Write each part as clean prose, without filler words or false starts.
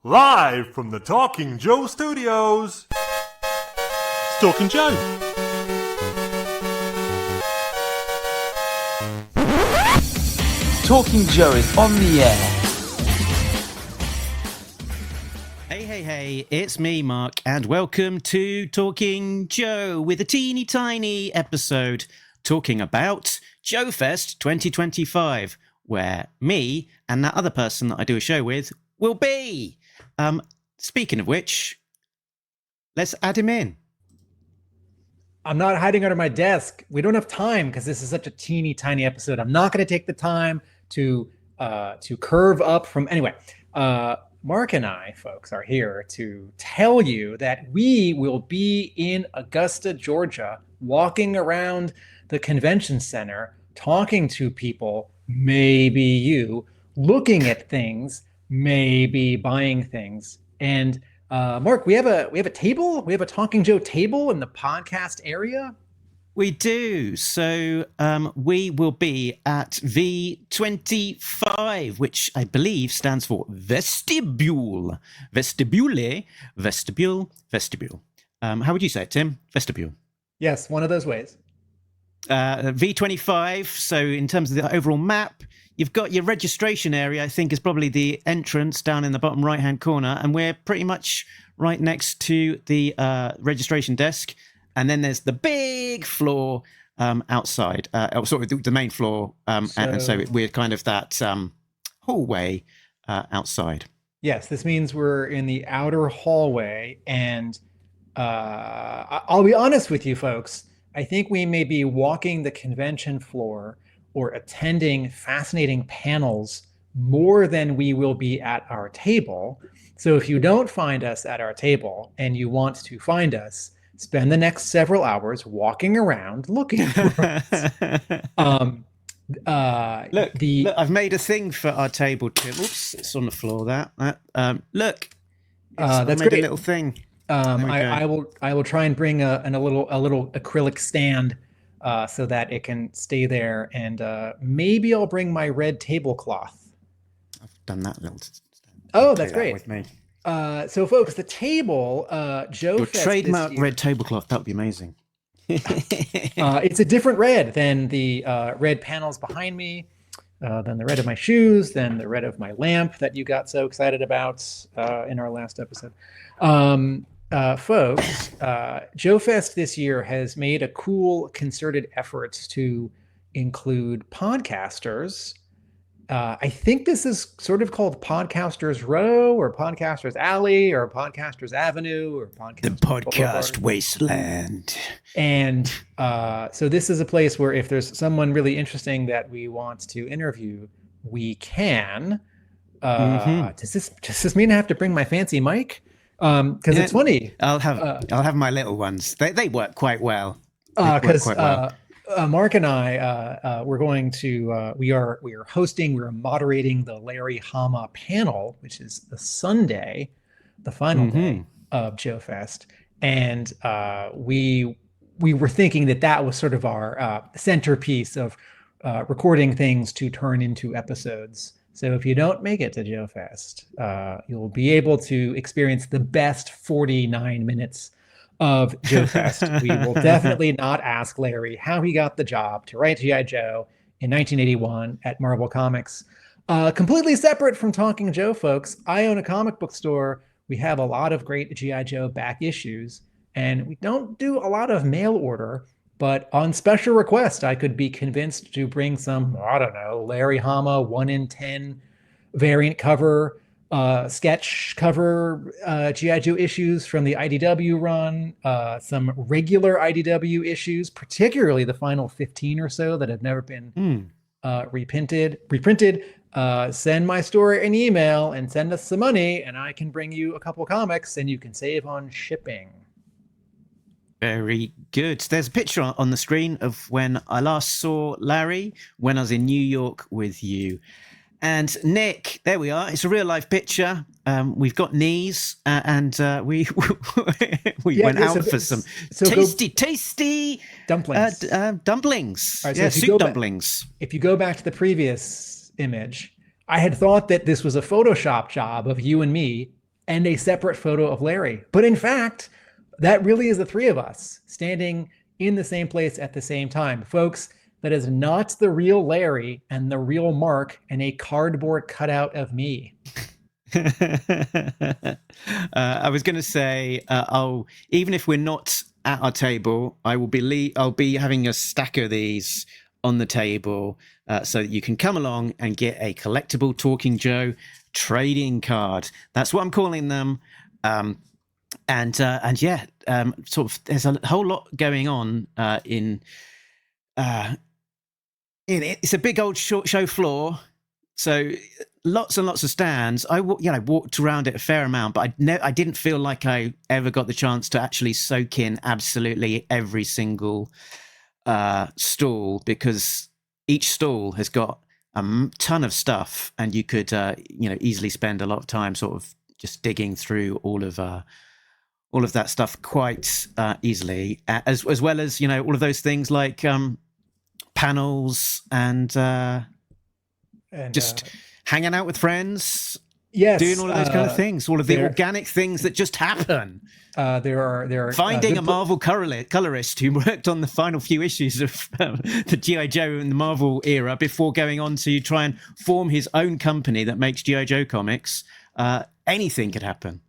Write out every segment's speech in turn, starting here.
Live from the Talking Joe studios, it's Talking Joe. Talking Joe is on the air. Hey, it's me, Mark, and welcome to Talking Joe with a teeny tiny episode talking about Joefest 2025, where me and that other person that I do a show with will be. Speaking of which, let's add him in. I'm not hiding under my desk. We don't have time because this is such a teeny tiny episode. I'm not going to take the time to curve up from anyway. Mark and I, folks, are here to tell you that we will be in Augusta, Georgia, walking around the convention center, talking to people, maybe you, looking at things, maybe buying things. And Mark, we have a table. We have a Talking Joe table in the podcast area. We do. So we will be at V25, which I believe stands for vestibule. Vestibule. How would you say it, Tim? Vestibule. Yes, one of those ways. V25. So in terms of the overall map, you've got your registration area, I think, is probably the entrance down in the bottom right-hand corner. And we're pretty much right next to the registration desk. And then there's the big floor outside, sort of the main floor. And so we're kind of that hallway outside. Yes, this means we're in the outer hallway. And I'll be honest with you, folks. I think we may be walking the convention floor or attending fascinating panels more than we will be at our table. So if you don't find us at our table and you want to find us, spend the next several hours walking around looking for us. Look, I've made a thing for our table, Tim. Oops, it's on the floor. Look, that's made great. a little thing. I will try and bring a little acrylic stand so that it can stay there, and maybe I'll bring my red tablecloth. I've done that little. Oh, that's great. With me. So, folks, the table, Joefest. Your trademark red tablecloth. That would be amazing. It's a different red than the red panels behind me, than the red of my shoes, than the red of my lamp that you got so excited about in our last episode. Folks, Joefest this year has made a cool concerted effort to include podcasters. I think this is sort of called Podcasters Row or Podcasters Alley or Podcasters Avenue or The Podcast Wasteland. And so this is a place where if there's someone really interesting that we want to interview, we can. Does this mean I have to bring my fancy mic? Because it's funny. I'll have my little ones. They work quite well. Because Mark and I we're going to we are moderating the Larry Hama panel, which is the Sunday, the final day of Joefest, and we were thinking that was sort of our centerpiece of recording things to turn into episodes. So if you don't make it to Joefest, you'll be able to experience the best 49 minutes of Joefest. We will definitely not ask Larry how he got the job to write G.I. Joe in 1981 at Marvel Comics. Completely separate from Talking Joe, folks, I own a comic book store. We have a lot of great G.I. Joe back issues, and we don't do a lot of mail order. But on special request, I could be convinced to bring some, I don't know, Larry Hama 1 in 10 variant cover, sketch cover G.I. Joe issues from the IDW run, some regular IDW issues, particularly the final 15 or so that have never been reprinted. Send my store an email and send us some money, and I can bring you a couple comics, and you can save on shipping. Very good. There's a picture on the screen of when I last saw Larry when I was in New York with you. And Nick, there we are. It's a real life picture. We've got knees, and we went out for some tasty dumplings. Dumplings. Right, so soup dumplings. If you go back to the previous image, I had thought that this was a Photoshop job of you and me and a separate photo of Larry. But in fact, that really is the three of us standing in the same place at the same time. Folks, that is not the real Larry and the real Mark and a cardboard cutout of me. I was going to say, even if we're not at our table, I'll be having a stack of these on the table so that you can come along and get a collectible Talking Joe trading card. That's what I'm calling them. Sort of, there's a whole lot going on it's a big old show floor, so lots and lots of stands. I walked around it a fair amount, but I didn't feel like I ever got the chance to actually soak in absolutely every single stall, because each stall has got a ton of stuff, and you could easily spend a lot of time sort of just digging through all of that stuff quite easily, as well as all of those things like panels and just hanging out with friends. Yes, doing all of those kind of things, all of the organic things that just happen. There are finding a Marvel colorist who worked on the final few issues of the G.I. Joe in the Marvel era before going on to try and form his own company that makes G.I. Joe comics. Anything could happen.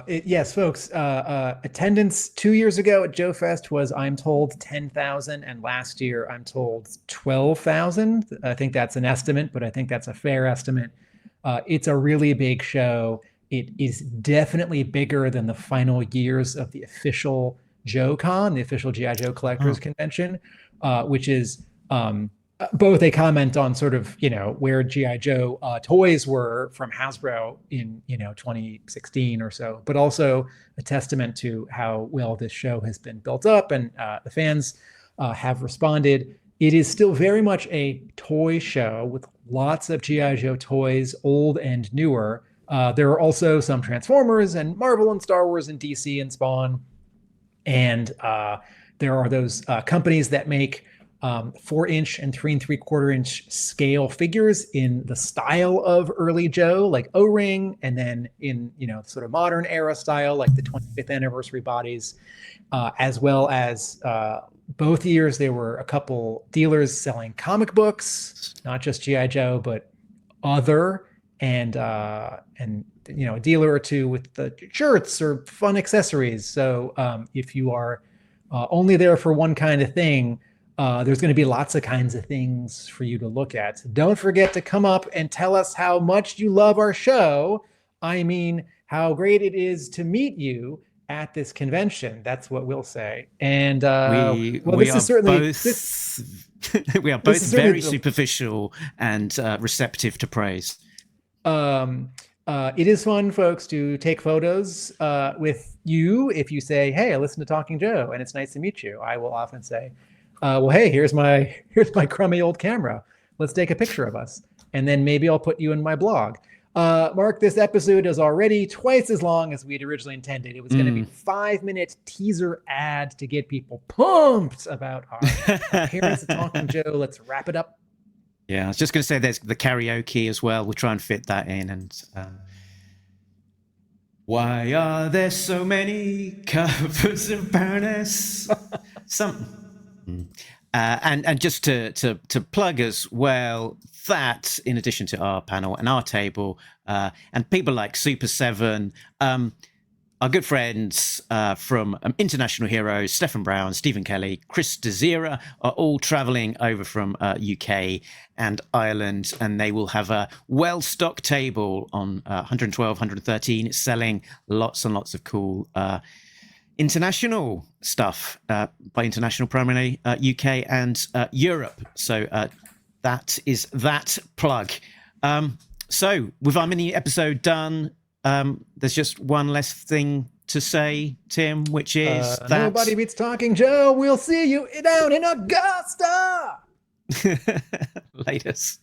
Yes, folks. Attendance 2 years ago at Joefest was, I'm told, 10,000, and last year I'm told 12,000. I think that's an estimate, but I think that's a fair estimate. It's a really big show. It is definitely bigger than the final years of the official JoeCon, the official G.I. Joe Collectors Convention, which is both a comment on sort of, where G.I. Joe toys were from Hasbro in, 2016 or so, but also a testament to how well this show has been built up, and the fans have responded. It is still very much a toy show with lots of G.I. Joe toys, old and newer. There are also some Transformers and Marvel and Star Wars and DC and Spawn. And there are those companies that make 4-inch and 3 3/4-inch scale figures in the style of early Joe, like O-Ring, and then in sort of modern era style, like the 25th anniversary bodies, as well as both years there were a couple dealers selling comic books, not just G.I. Joe, but other, and a dealer or two with the shirts or fun accessories. So if you are only there for one kind of thing, there's going to be lots of kinds of things for you to look at. Don't forget to come up and tell us how much you love our show. I mean, how great it is to meet you at this convention. That's what we'll say. And we are both very superficial and receptive to praise. It is fun, folks, to take photos with you. If you say, "Hey, I listen to Talking Joe, and it's nice to meet you," I will often say, "Well, hey, here's my crummy old camera. Let's take a picture of us, and then maybe I'll put you in my blog." Mark, this episode is already twice as long as we had originally intended. It was going to be a 5-minute teaser ad to get people pumped about our appearance at Talking Joe. Let's wrap it up. Yeah, I was just going to say there's the karaoke as well. We'll try and fit that in. And why are there so many covers of Baroness? And just to plug as well, that in addition to our panel and our table, and people like Super 7, our good friends from International Heroes, Stephen Brown, Stephen Kelly, Chris Desira, are all traveling over from UK and Ireland, and they will have a well-stocked table on 112, 113, selling lots and lots of cool international stuff, by international primarily UK and Europe. So that is that plug. So with our mini episode done, there's just one less thing to say, Tim, which is that nobody beats Talking Joe. We'll see you down in Augusta. Latest.